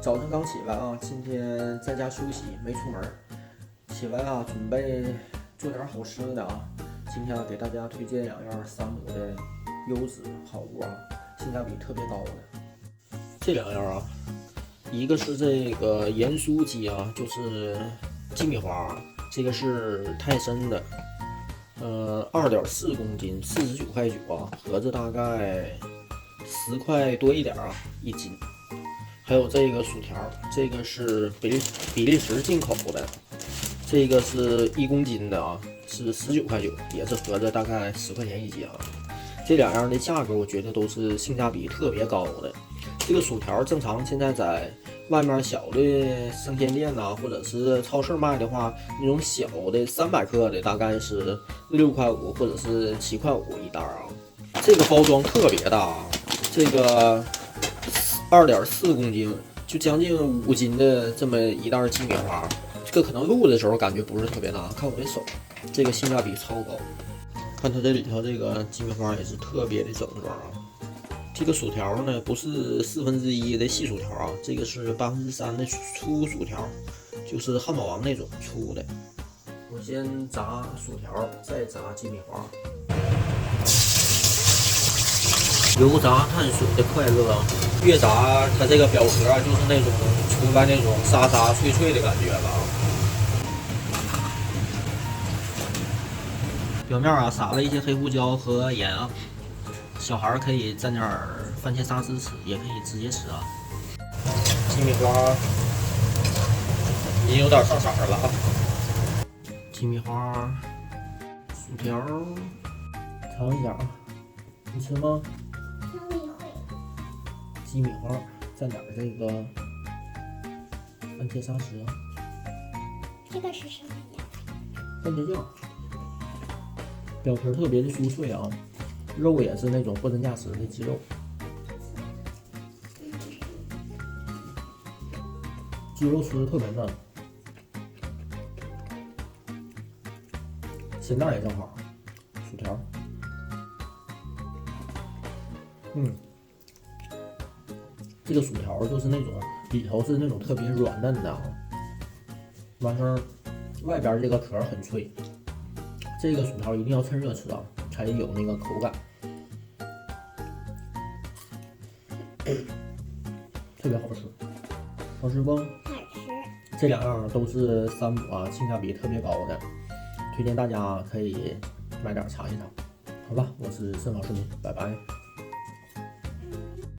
早晨刚起来啊，今天在家休息，没出门。起来啊，准备做点好吃的啊。今天给大家推荐2样山姆的优质好物啊，性价比特别高的。这2样啊，一个是这个盐酥鸡啊，就是鸡米花，这个是泰森的，2.4公斤，49.9块啊，合着大概10块多一点啊一斤。还有这个薯条，这个是比利时进口的，这个是1公斤的啊，是19.9块，也是合着大概10块钱一斤啊。这2样的价格我觉得都是性价比特别高的。这个薯条正常现在在外面小的生鲜店呐，或者是超市卖的话，那种小的300克的大概是6.5块或者是7.5块一袋啊。这个包装特别大，这个2.4公斤，就将近5斤的这么一袋鸡米花。这个可能录的时候感觉不是特别大，看我的手，这个性价比超高。看它这里头这个鸡米花也是特别的整装啊。这个薯条呢不是1/4的细薯条啊，这个是3%的粗薯条，就是汉堡王那种粗的。我先炸薯条，再炸鸡米花。油炸碳水的快乐，越炸它这个表壳就是那种出来那种沙沙脆脆的感觉了。表面啊撒了一些黑胡椒和盐啊，小孩可以蘸点番茄沙司吃，也可以直接吃啊。鸡米花已经有点上色了啊。鸡米花、薯条，尝一下啊，你吃吗？鸡米花蘸点这个番茄沙司，这个是什么呀？番茄酱，表皮特别的酥脆啊，肉也是那种货真价实的鸡肉，鸡肉吃的特别嫩，咸淡也正好，薯条，这个薯条就是那种里头是那种特别软嫩的啊，完事儿外边这个壳很脆。这个薯条一定要趁热吃啊，才有那个口感，特别好吃，好吃不？好吃。这2样都是山姆啊，性价比特别高的，推荐大家可以买点尝一尝。好吧，我是盛老师，拜拜。